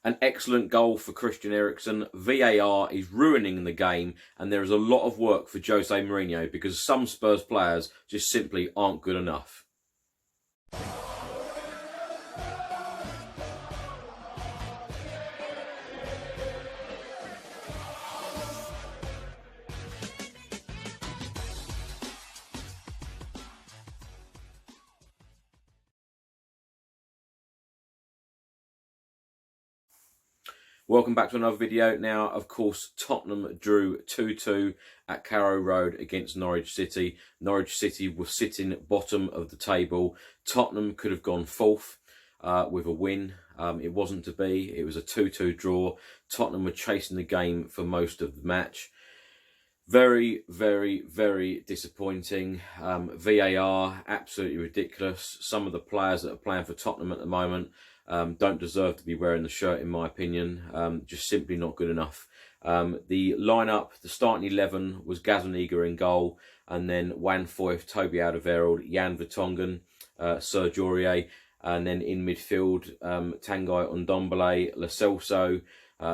An excellent goal for Christian Eriksen. VAR is ruining the game, and there is a lot of work for Jose Mourinho because some Spurs players just simply aren't good enough. Welcome back to another video. Now, of course, Tottenham drew 2-2 at Carrow Road against Norwich City. Norwich City was sitting bottom of the table. Tottenham could have gone fourth with a win. It wasn't to be. It was a 2-2 draw. Tottenham were chasing the game for most of the match. Very, very, very disappointing. VAR, absolutely ridiculous. Some of the players that are playing for Tottenham at the moment don't deserve to be wearing the shirt, in my opinion. Just simply not good enough. The lineup, the starting 11 was Gazaniga in goal, and then Juan Foyth, Toby Alderweireld, Jan Vertonghen, Serge Aurier, and then in midfield, Tanguy Ndombele, Lo Celso,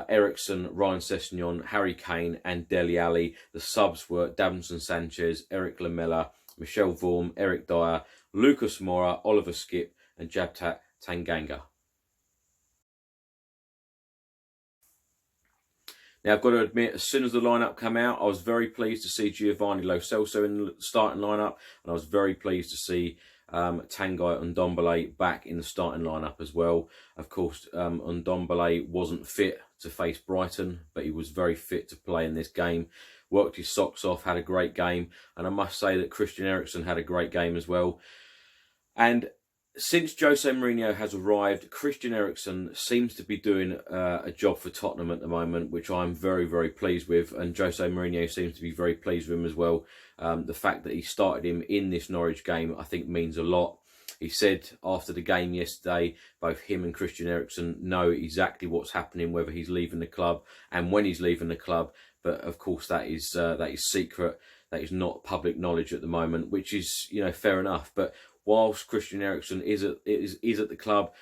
Eriksen, Ryan Sessegnon, Harry Kane, and Dele Alli. The subs were Davinson Sanchez, Eric Lamela, Michel Vorm, Eric Dyer, Lucas Moura, Oliver Skipp, and Jabtat Tanganga. Now, I've got to admit, as soon as the lineup came out, I was very pleased to see Giovanni Lo Celso in the starting lineup, and I was very pleased to see Tanguy Ndombele back in the starting lineup as well. Of course, Ndombele wasn't fit to face Brighton, but he was very fit to play in this game. Worked his socks off, had a great game, and I must say that Christian Eriksen had a great game as well. And since Jose Mourinho has arrived, Christian Eriksen seems to be doing a job for Tottenham at the moment, which I'm very, very pleased with. And Jose Mourinho seems to be very pleased with him as well. The fact that he started him in this Norwich game, I think, means a lot. He said after the game yesterday, both him and Christian Eriksen know exactly what's happening, whether he's leaving the club and when he's leaving the club. But of course, that is secret. That is not public knowledge at the moment, which is, you know, fair enough. But whilst Christian Eriksen is at the club,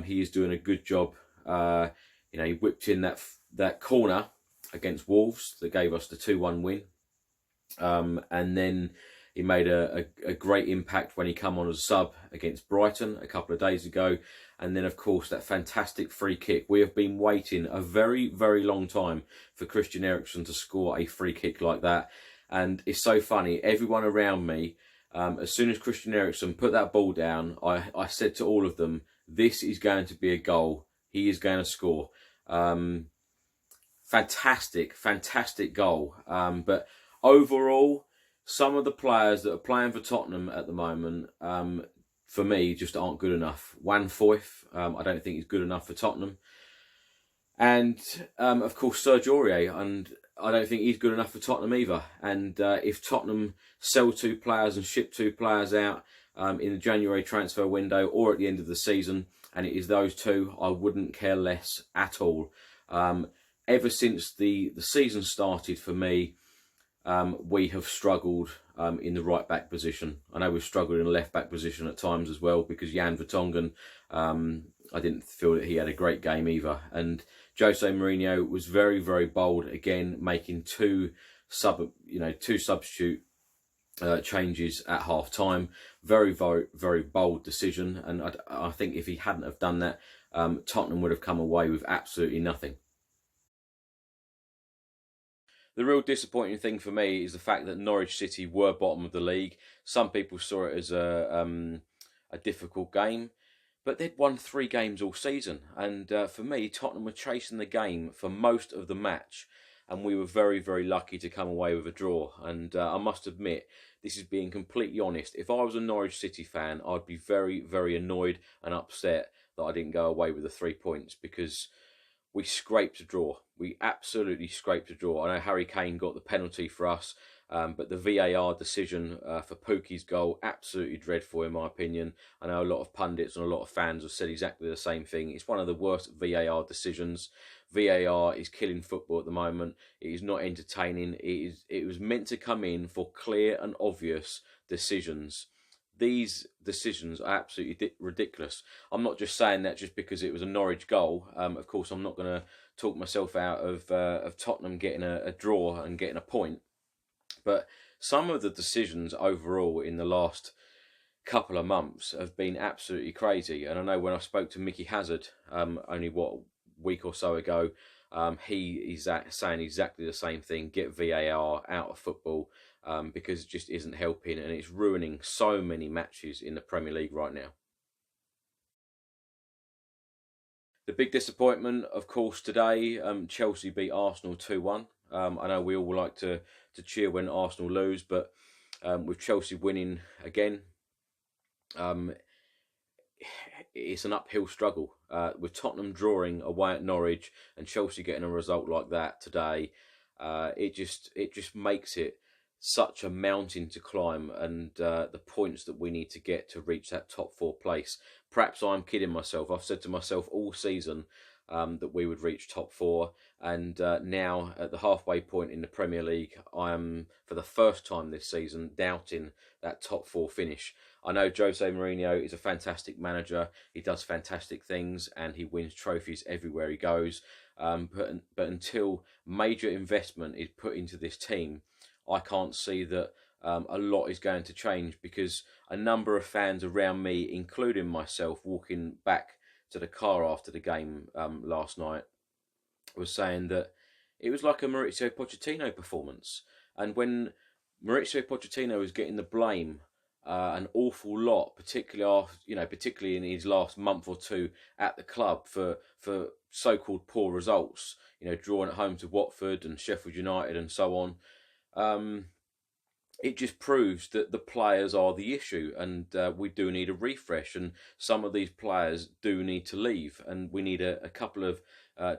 he is doing a good job. He whipped in that corner against Wolves that gave us the 2-1 win, and then he made a great impact when he came on as a sub against Brighton a couple of days ago. And then, of course, that fantastic free kick. We have been waiting a very, very long time for Christian Eriksen to score a free kick like that. And it's so funny. Everyone around me, as soon as Christian Eriksen put that ball down, I said to all of them, this is going to be a goal. He is going to score. Fantastic, fantastic goal. But overall, some of the players that are playing for Tottenham at the moment, for me, just aren't good enough. Juan Foyth, I don't think he's good enough for Tottenham. And, of course, Serge Aurier, and I don't think he's good enough for Tottenham either. And if Tottenham sell 2 players and ship 2 players out in the January transfer window or at the end of the season, and it is those 2, I wouldn't care less at all. Ever since the season started for me, we have struggled in the right-back position. I know we've struggled in the left-back position at times as well, because Jan Vertonghen, I didn't feel that he had a great game either. And Jose Mourinho was very, very bold again, making 2 substitute changes at half time. Very, very, very bold decision. And I think if he hadn't have done that, Tottenham would have come away with absolutely nothing. The real disappointing thing for me is the fact that Norwich City were bottom of the league. Some people saw it as a difficult game, but they'd won 3 games all season. And for me, Tottenham were chasing the game for most of the match, and we were very, very lucky to come away with a draw. And I must admit, this is being completely honest. If I was a Norwich City fan, I'd be very, very annoyed and upset that I didn't go away with the 3 points, because we scraped a draw. We absolutely scraped a draw. I know Harry Kane got the penalty for us, but the VAR decision for Pukki's goal, absolutely dreadful in my opinion. I know a lot of pundits and a lot of fans have said exactly the same thing. It's one of the worst VAR decisions. VAR is killing football at the moment. It is not entertaining. It was meant to come in for clear and obvious decisions. these decisions are absolutely ridiculous. I'm not just saying that just because it was a Norwich goal. Of course, I'm not going to talk myself out of Tottenham getting a draw and getting a point. But some of the decisions overall in the last couple of months have been absolutely crazy. And I know when I spoke to Mickey Hazard only a week or so ago, he is saying exactly the same thing. Get VAR out of football because it just isn't helping, and it's ruining so many matches in the Premier League right now. The big disappointment, of course, today, Chelsea beat Arsenal 2-1. I know we all like to cheer when Arsenal lose, but with Chelsea winning again, it's an uphill struggle. With Tottenham drawing away at Norwich and Chelsea getting a result like that today, it just makes it such a mountain to climb, and the points that we need to get to reach that top 4 place. Perhaps I'm kidding myself. I've said to myself all season that we would reach top 4, and now at the halfway point in the Premier League, I am, for the first time this season, doubting that top 4 finish. I know Jose Mourinho is a fantastic manager. He does fantastic things and he wins trophies everywhere he goes. But until major investment is put into this team, I can't see that a lot is going to change, because a number of fans around me, including myself, walking back to the car after the game last night, was saying that it was like a Mauricio Pochettino performance. And when Mauricio Pochettino was getting the blame an awful lot, particularly in his last month or two at the club for so-called poor results, drawing at home to Watford and Sheffield United and so on. It just proves that the players are the issue, and we do need a refresh, and some of these players do need to leave, and we need a couple of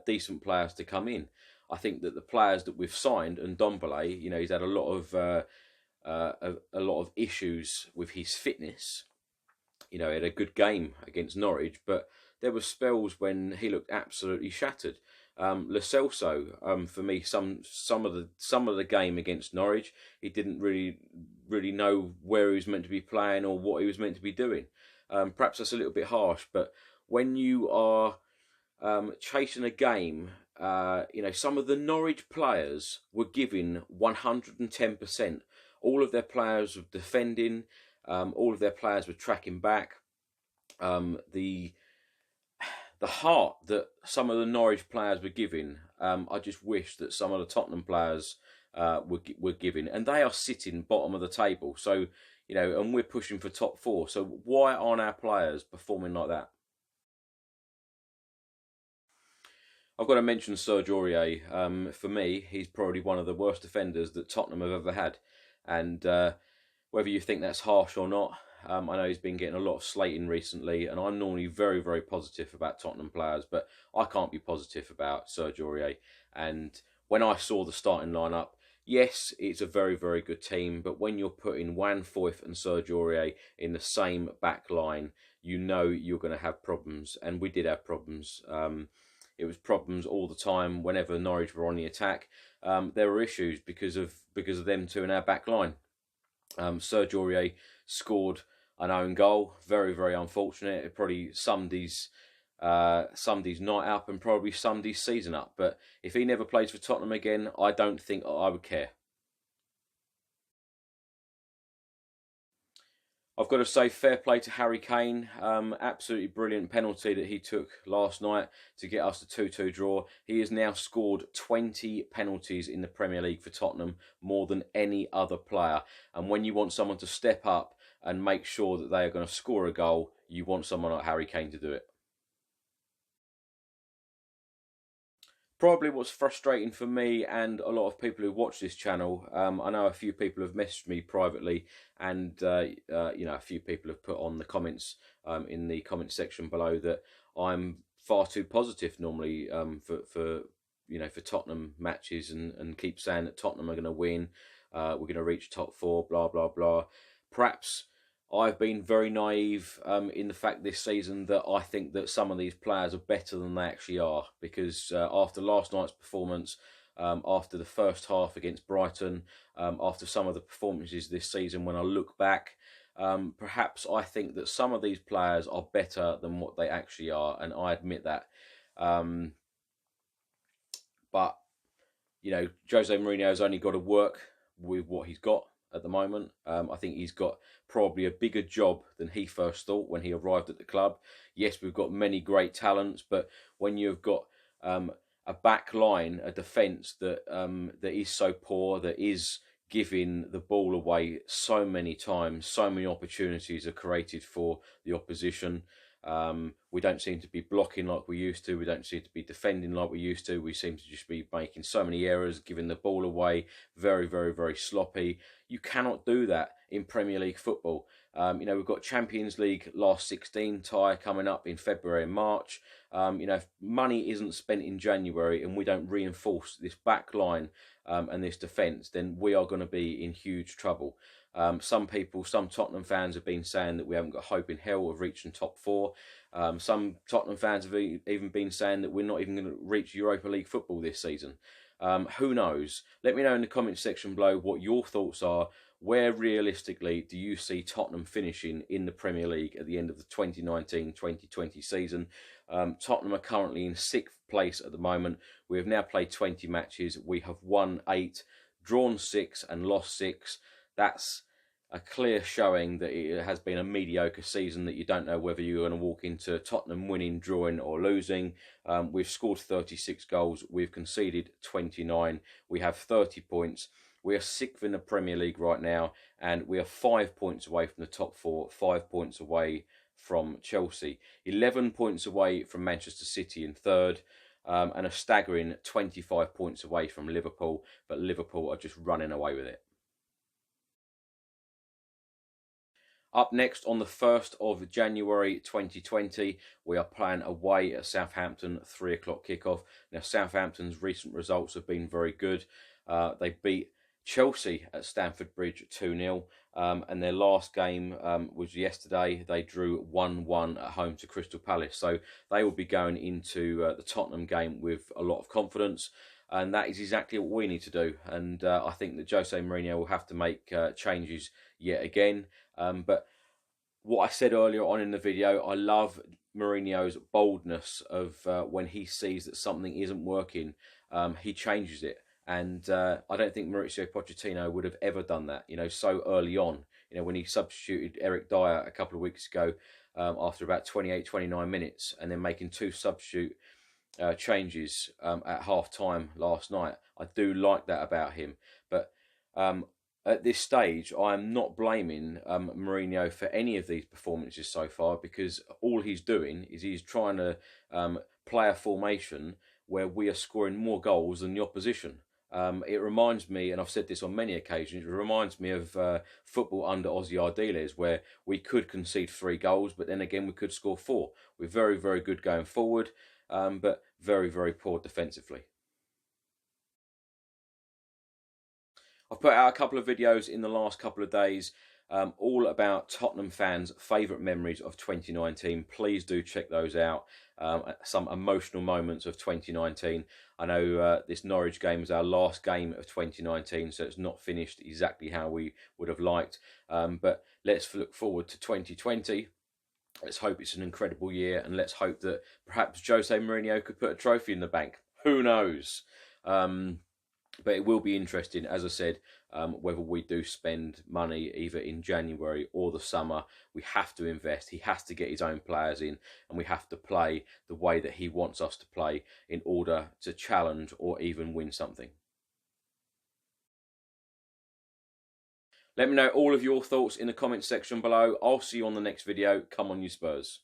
decent players to come in. I think that the players that we've signed, and Ndombele, he's had a lot of issues with his fitness. He had a good game against Norwich, but there were spells when he looked absolutely shattered. Lo Celso, for me, some of the game against Norwich, he didn't really know where he was meant to be playing or what he was meant to be doing. Perhaps that's a little bit harsh, but when you are chasing a game, some of the Norwich players were giving 110%. All of their players were defending. All of their players were tracking back. The heart that some of the Norwich players were giving, I just wish that some of the Tottenham players were giving. And they are sitting bottom of the table. So, and we're pushing for top 4. So why aren't our players performing like that? I've got to mention Serge Aurier. For me, he's probably one of the worst defenders that Tottenham have ever had. And whether you think that's harsh or not, I know he's been getting a lot of slating recently, and I'm normally very, very positive about Tottenham players, but I can't be positive about Serge Aurier. And when I saw the starting lineup, yes, it's a very, very good team, but when you're putting Juan Foyth and Serge Aurier in the same back line, you're going to have problems, and we did have problems. It was problems all the time whenever Norwich were on the attack. There were issues because of them two in our back line. Serge Aurier scored an own goal. Very, very unfortunate. It probably summed his night up and probably summed his season up. But if he never plays for Tottenham again, I don't think I would care. I've got to say, fair play to Harry Kane. Absolutely brilliant penalty that he took last night to get us the 2-2 draw. He has now scored 20 penalties in the Premier League for Tottenham, more than any other player. And when you want someone to step up and make sure that they are going to score a goal, you want someone like Harry Kane to do it. Probably what's frustrating for me and a lot of people who watch this channel, I know a few people have messaged me privately, and a few people have put on the comments in the comment section below that I'm far too positive normally for Tottenham matches, and keep saying that Tottenham are going to win, we're going to reach top 4, blah blah blah. Perhaps I've been very naive in the fact this season that I think that some of these players are better than they actually are, because after last night's performance, after the first half against Brighton, after some of the performances this season, when I look back, perhaps I think that some of these players are better than what they actually are, and I admit that. But, you know, Jose Mourinho's only got to work with what he's got at the moment. I think he's got probably a bigger job than he first thought when he arrived at the club. Yes, we've got many great talents, but when you've got a back line, a defence that that is so poor, that is giving the ball away so many times, so many opportunities are created for the opposition. We don't seem to be blocking like we used to. We don't seem to be defending like we used to. We seem to just be making so many errors, giving the ball away, very, very, very sloppy. You cannot do that in Premier League football. You know, we've got Champions League last 16 tie coming up in February and March. You know, if money isn't spent in January and we don't reinforce this back line and this defence, then we are going to be in huge trouble. Some Tottenham fans have been saying that we haven't got hope in hell of reaching top four. Some Tottenham fans have even been saying that we're not even going to reach Europa League football this season. Who knows? Let me know in the comments section below what your thoughts are. Where realistically do you see Tottenham finishing in the Premier League at the end of the 2019-2020 season? Tottenham are currently in 6th place at the moment. We have now played 20 matches. We have won 8, drawn 6 and lost 6. That's a clear showing that it has been a mediocre season, that you don't know whether you're going to walk into Tottenham winning, drawing or losing. We've scored 36 goals. We've conceded 29. We have 30 points. We are 6th in the Premier League right now, and we are 5 points away from the top 4, 5 points away from Chelsea, 11 points away from Manchester City in 3rd, and a staggering 25 points away from Liverpool, but Liverpool are just running away with it. Up next on the 1st of January 2020, we are playing away at Southampton, 3 o'clock kickoff. Now, Southampton's recent results have been very good. They beat Chelsea at Stamford Bridge 2-0, and their last game was yesterday. They drew 1-1 at home to Crystal Palace. So they will be going into the Tottenham game with a lot of confidence. And that is exactly what we need to do. And I think that Jose Mourinho will have to make changes yet again. But what I said earlier on in the video, I love Mourinho's boldness of when he sees that something isn't working, he changes it. And I don't think Mauricio Pochettino would have ever done that, you know, so early on. You know, when he substituted Eric Dyer a couple of weeks ago after about 28, 29 minutes, and then making 2 substitute changes at half-time last night. I do like that about him. But at this stage, I am not blaming Mourinho for any of these performances so far, because all he's doing is he's trying to play a formation where we are scoring more goals than the opposition. It reminds me, and I've said this on many occasions, it reminds me of football under Ossie Ardiles, where we could concede 3 goals, but then again we could score 4. We're very, very good going forward, but very, very poor defensively. I've put out a couple of videos in the last couple of days, all about Tottenham fans' favourite memories of 2019. Please do check those out. Some emotional moments of 2019. I know this Norwich game is our last game of 2019, so it's not finished exactly how we would have liked. But let's look forward to 2020. Let's hope it's an incredible year, and let's hope that perhaps Jose Mourinho could put a trophy in the bank. Who knows? But it will be interesting, as I said, whether we do spend money either in January or the summer. We have to invest. He has to get his own players in, and we have to play the way that he wants us to play in order to challenge or even win something. Let me know all of your thoughts in the comments section below. I'll see you on the next video. Come on, you Spurs.